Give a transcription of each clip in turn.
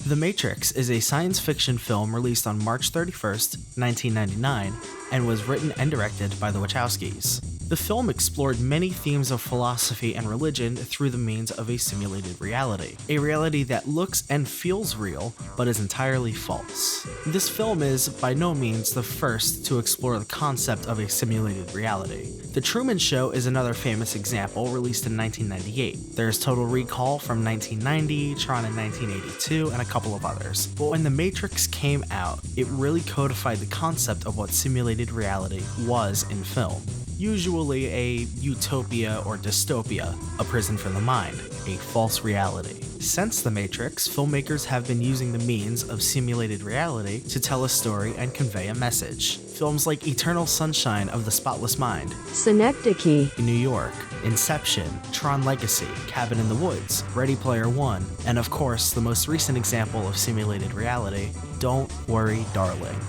The Matrix is a science fiction film released on March 31st, 1999, and was written and directed by the Wachowskis. The film explored many themes of philosophy and religion through the means of a simulated reality. A reality that looks and feels real, but is entirely false. This film is, by no means, the first to explore the concept of a simulated reality. The Truman Show is another famous example, released in 1998. There's Total Recall from 1990, Tron in 1982, and a couple of others. But when The Matrix came out, it really codified the concept of what simulated reality was in film. Usually a utopia or dystopia, a prison for the mind, a false reality. Since The Matrix, filmmakers have been using the means of simulated reality to tell a story and convey a message. Films like Eternal Sunshine of the Spotless Mind, Synecdoche, New York, Inception, Tron Legacy, Cabin in the Woods, Ready Player One, and of course the most recent example of simulated reality, Don't Worry Darling.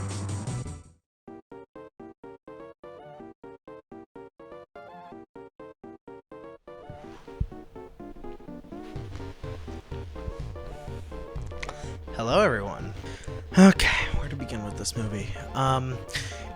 Hello everyone. Okay, where to begin with this movie?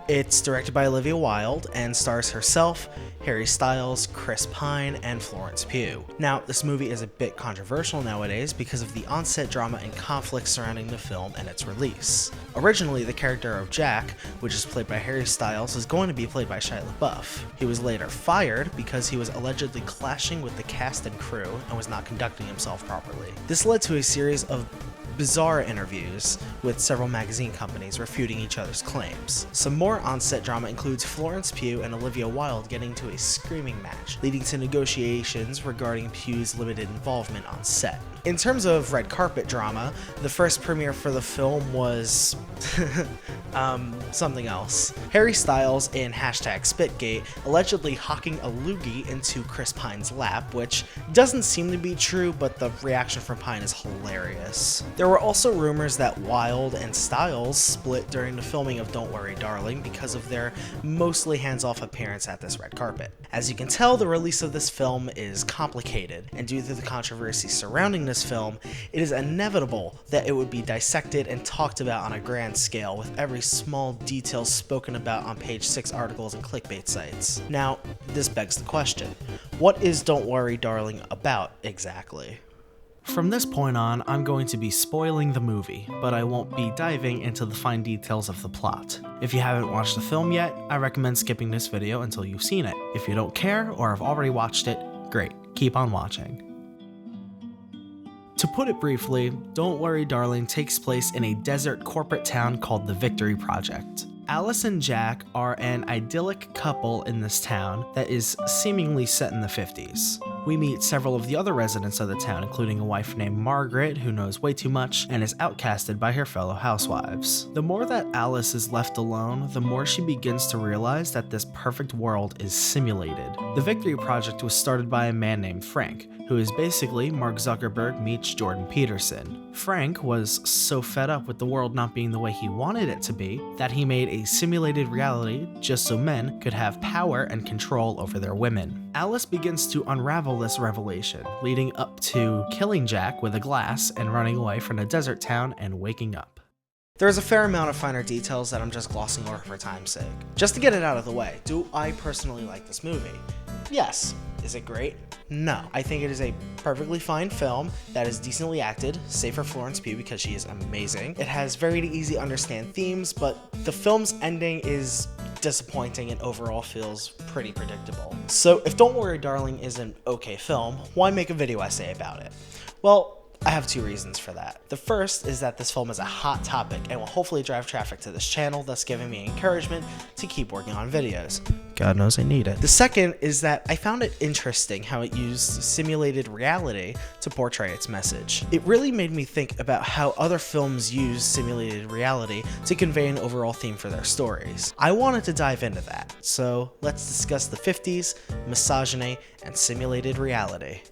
It's directed by Olivia Wilde and stars herself, Harry Styles, Chris Pine, and Florence Pugh. Now, this movie is a bit controversial nowadays because of the on-set drama and conflict surrounding the film and its release. Originally, the character of Jack, which is played by Harry Styles, is going to be played by Shia LaBeouf. He was later fired because he was allegedly clashing with the cast and crew and was not conducting himself properly. This led to a series of bizarre interviews with several magazine companies refuting each other's claims. Some more on-set drama includes Florence Pugh and Olivia Wilde getting into a screaming match, leading to negotiations regarding Pugh's limited involvement on set. In terms of red carpet drama, the first premiere for the film was something else. Harry Styles in #Spitgate allegedly hawking a loogie into Chris Pine's lap, which doesn't seem to be true, but the reaction from Pine is hilarious. There were also rumors that Wilde and Styles split during the filming of Don't Worry Darling because of their mostly hands-off appearance at this red carpet. As you can tell, the release of this film is complicated, and due to the controversy surrounding this film, it is inevitable that it would be dissected and talked about on a grand scale, with every small detail spoken about on page 6 articles and clickbait sites. Now, this begs the question, what is Don't Worry Darling about exactly? From this point on, I'm going to be spoiling the movie, but I won't be diving into the fine details of the plot. If you haven't watched the film yet, I recommend skipping this video until you've seen it. If you don't care or have already watched it, great, keep on watching. To put it briefly, Don't Worry Darling takes place in a desert corporate town called the Victory Project. Alice and Jack are an idyllic couple in this town that is seemingly set in the 50s. We meet several of the other residents of the town, including a wife named Margaret, who knows way too much and is outcasted by her fellow housewives. The more that Alice is left alone, the more she begins to realize that this perfect world is simulated. The Victory Project was started by a man named Frank, who is basically Mark Zuckerberg meets Jordan Peterson. Frank was so fed up with the world not being the way he wanted it to be that he made a simulated reality just so men could have power and control over their women. Alice begins to unravel this revelation, leading up to killing Jack with a glass and running away from a desert town and waking up. There's a fair amount of finer details that I'm just glossing over for time's sake. Just to get it out of the way, do I personally like this movie? Yes. Is it great? No. I think it is a perfectly fine film that is decently acted, save for Florence Pugh because she is amazing. It has very easy to understand themes, but the film's ending is disappointing and overall feels pretty predictable. So if Don't Worry Darling is an okay film, why make a video essay about it? Well, I have two reasons for that. The first is that this film is a hot topic and will hopefully drive traffic to this channel, thus giving me encouragement to keep working on videos. God knows I need it. The second is that I found it interesting how it used simulated reality to portray its message. It really made me think about how other films use simulated reality to convey an overall theme for their stories. I wanted to dive into that, so let's discuss the 50s, misogyny, and simulated reality.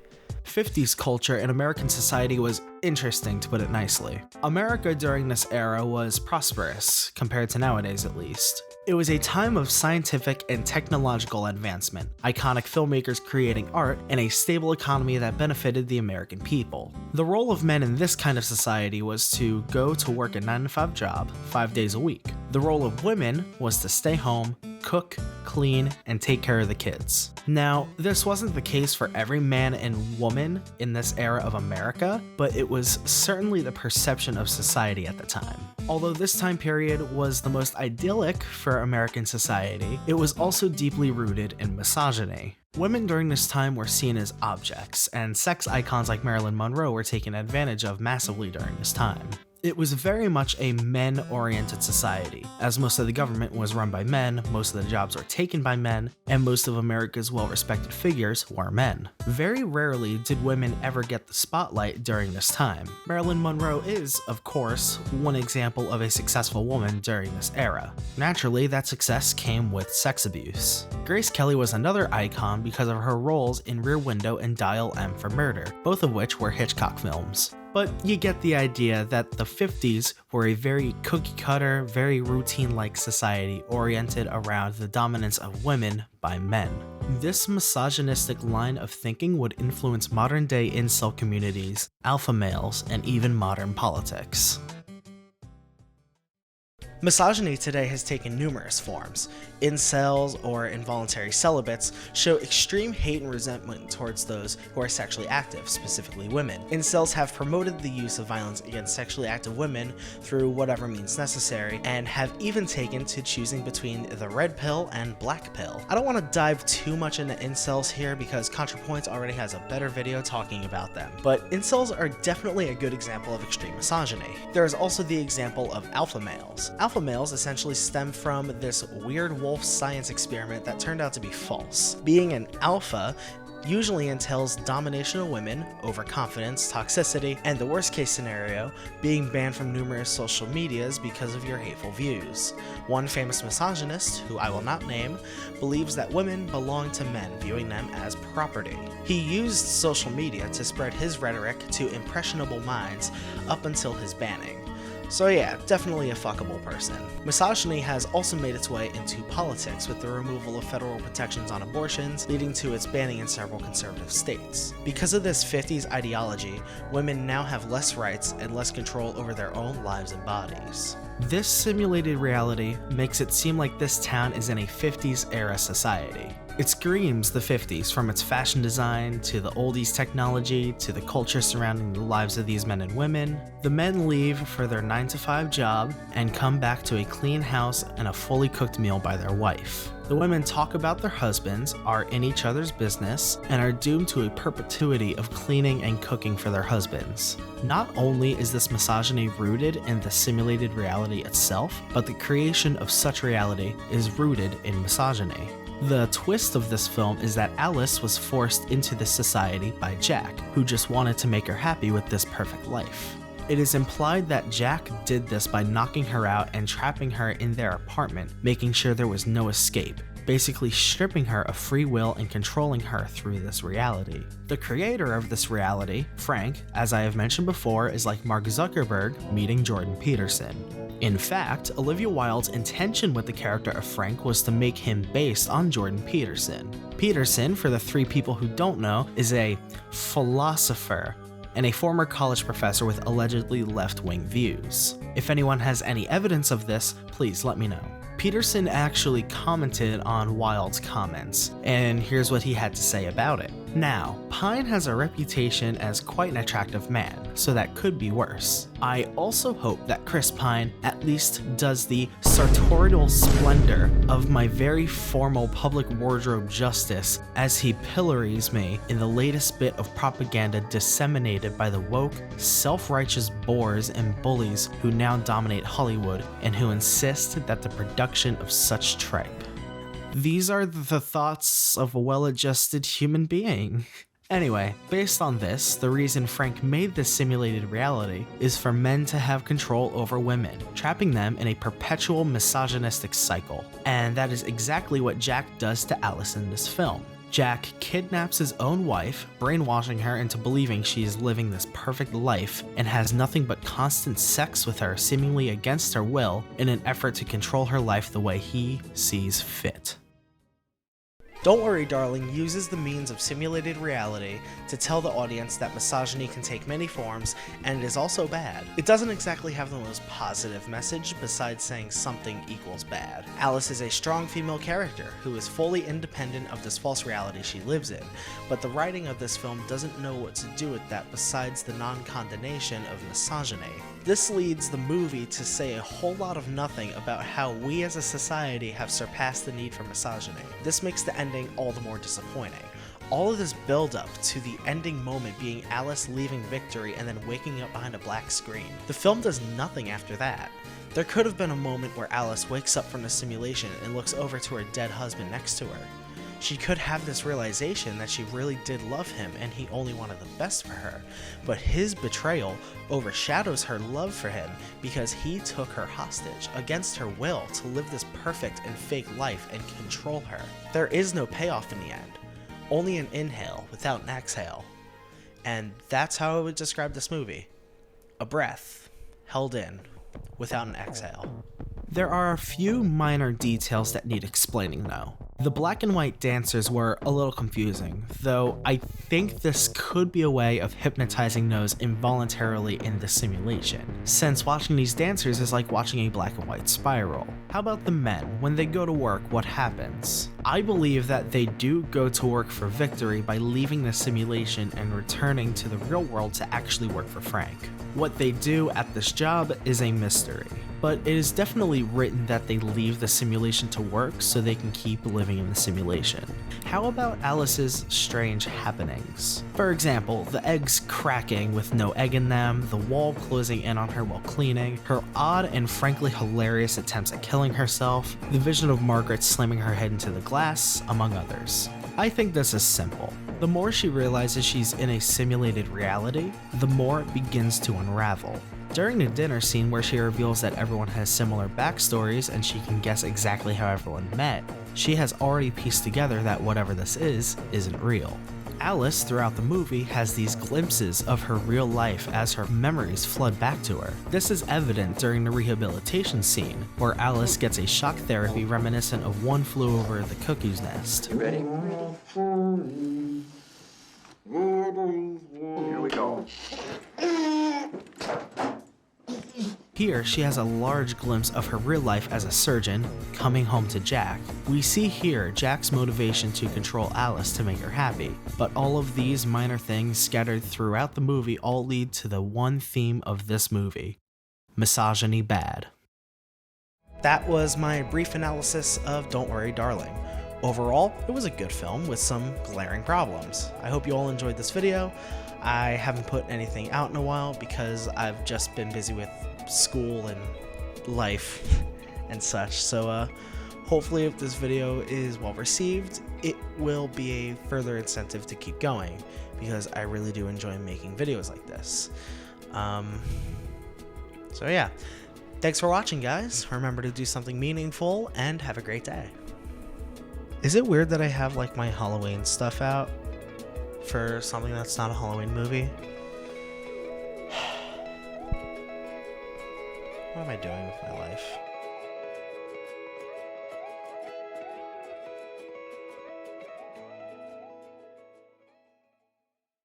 50s culture in American society was interesting, to put it nicely. America during this era was prosperous, compared to nowadays at least. It was a time of scientific and technological advancement, iconic filmmakers creating art, and a stable economy that benefited the American people. The role of men in this kind of society was to go to work a 9-to-5 job, 5 days a week. The role of women was to stay home, cook, clean, and take care of the kids. Now, this wasn't the case for every man and woman in this era of America, but it was certainly the perception of society at the time. Although this time period was the most idyllic for American society, it was also deeply rooted in misogyny. Women during this time were seen as objects, and sex icons like Marilyn Monroe were taken advantage of massively during this time. It was very much a men-oriented society, as most of the government was run by men, most of the jobs were taken by men, and most of America's well-respected figures were men. Very rarely did women ever get the spotlight during this time. Marilyn Monroe is, of course, one example of a successful woman during this era. Naturally, that success came with sex abuse. Grace Kelly was another icon because of her roles in Rear Window and Dial M for Murder, both of which were Hitchcock films. But you get the idea that the 50s were a very cookie-cutter, very routine-like society oriented around the dominance of women by men. This misogynistic line of thinking would influence modern-day incel communities, alpha males, and even modern politics. Misogyny today has taken numerous forms. Incels, or involuntary celibates, show extreme hate and resentment towards those who are sexually active, specifically women. Incels have promoted the use of violence against sexually active women through whatever means necessary, and have even taken to choosing between the red pill and black pill. I don't want to dive too much into incels here because ContraPoints already has a better video talking about them, but incels are definitely a good example of extreme misogyny. There is also the example of alpha males. Alpha males essentially stem from this weird wolf science experiment that turned out to be false. Being an alpha usually entails domination of women, overconfidence, toxicity, and the worst case scenario, being banned from numerous social medias because of your hateful views. One famous misogynist, who I will not name, believes that women belong to men, viewing them as property. He used social media to spread his rhetoric to impressionable minds up until his banning. So yeah, definitely a fuckable person. Misogyny has also made its way into politics with the removal of federal protections on abortions, leading to its banning in several conservative states. Because of this 50s ideology, women now have less rights and less control over their own lives and bodies. This simulated reality makes it seem like this town is in a 50s era society. It screams the 50s, from its fashion design, to the oldies technology, to the culture surrounding the lives of these men and women. The men leave for their 9-to-5 job and come back to a clean house and a fully cooked meal by their wife. The women talk about their husbands, are in each other's business, and are doomed to a perpetuity of cleaning and cooking for their husbands. Not only is this misogyny rooted in the simulated reality itself, but the creation of such reality is rooted in misogyny. The twist of this film is that Alice was forced into this society by Jack, who just wanted to make her happy with this perfect life. It is implied that Jack did this by knocking her out and trapping her in their apartment, making sure there was no escape, basically stripping her of free will and controlling her through this reality. The creator of this reality, Frank, as I have mentioned before, is like Mark Zuckerberg meeting Jordan Peterson. In fact, Olivia Wilde's intention with the character of Frank was to make him based on Jordan Peterson. Peterson, for the 3 people who don't know, is a philosopher and a former college professor with allegedly left-wing views. If anyone has any evidence of this, please let me know. Peterson actually commented on Wilde's comments, and here's what he had to say about it. Now, Pine has a reputation as quite an attractive man, so that could be worse. I also hope that Chris Pine at least does the sartorial splendor of my very formal public wardrobe justice as he pillories me in the latest bit of propaganda disseminated by the woke, self-righteous bores and bullies who now dominate Hollywood and who insist that the production of such tripe. These are the thoughts of a well-adjusted human being. Anyway, based on this, the reason Frank made this simulated reality is for men to have control over women, trapping them in a perpetual misogynistic cycle. And that is exactly what Jack does to Alice in this film. Jack kidnaps his own wife, brainwashing her into believing she is living this perfect life and has nothing but constant sex with her seemingly against her will in an effort to control her life the way he sees fit. Don't Worry Darling uses the means of simulated reality to tell the audience that misogyny can take many forms and it is also bad. It doesn't exactly have the most positive message besides saying something equals bad. Alice is a strong female character who is fully independent of this false reality she lives in, but the writing of this film doesn't know what to do with that besides the non-condemnation of misogyny. This leads the movie to say a whole lot of nothing about how we as a society have surpassed the need for misogyny. This makes the ending all the more disappointing. All of this build-up to the ending moment being Alice leaving Victory and then waking up behind a black screen. The film does nothing after that. There could have been a moment where Alice wakes up from the simulation and looks over to her dead husband next to her. She could have this realization that she really did love him and he only wanted the best for her, but his betrayal overshadows her love for him because he took her hostage against her will to live this perfect and fake life and control her. There is no payoff in the end, only an inhale without an exhale. And that's how I would describe this movie. A breath held in without an exhale. There are a few minor details that need explaining though. The black and white dancers were a little confusing, though I think this could be a way of hypnotizing those involuntarily in the simulation, since watching these dancers is like watching a black and white spiral. How about the men? When they go to work, what happens? I believe that they do go to work for Victory by leaving the simulation and returning to the real world to actually work for Frank. What they do at this job is a mystery, but it is definitely written that they leave the simulation to work so they can keep living in the simulation. How about Alice's strange happenings? For example, the eggs cracking with no egg in them, the wall closing in on her while cleaning, her odd and frankly hilarious attempts at killing herself, the vision of Margaret slamming her head into the glass, among others. I think this is simple. The more she realizes she's in a simulated reality, the more it begins to unravel. During the dinner scene where she reveals that everyone has similar backstories and she can guess exactly how everyone met, she has already pieced together that whatever this isn't real. Alice, throughout the movie, has these glimpses of her real life as her memories flood back to her. This is evident during the rehabilitation scene, where Alice gets a shock therapy reminiscent of One Flew Over the Cuckoo's Nest. You ready? Here we go. Here, she has a large glimpse of her real life as a surgeon, coming home to Jack. We see here Jack's motivation to control Alice to make her happy, but all of these minor things scattered throughout the movie all lead to the one theme of this movie: misogyny bad. That was my brief analysis of Don't Worry Darling. Overall, it was a good film with some glaring problems. I hope you all enjoyed this video. I haven't put anything out in a while because I've just been busy with school and life and such, so hopefully if this video is well received, it will be a further incentive to keep going because I really do enjoy making videos like this. So yeah, thanks for watching, guys. Remember to do something meaningful and have a great day. Is it weird that I have like my Halloween stuff out for something that's not a Halloween movie? What am I doing with my life?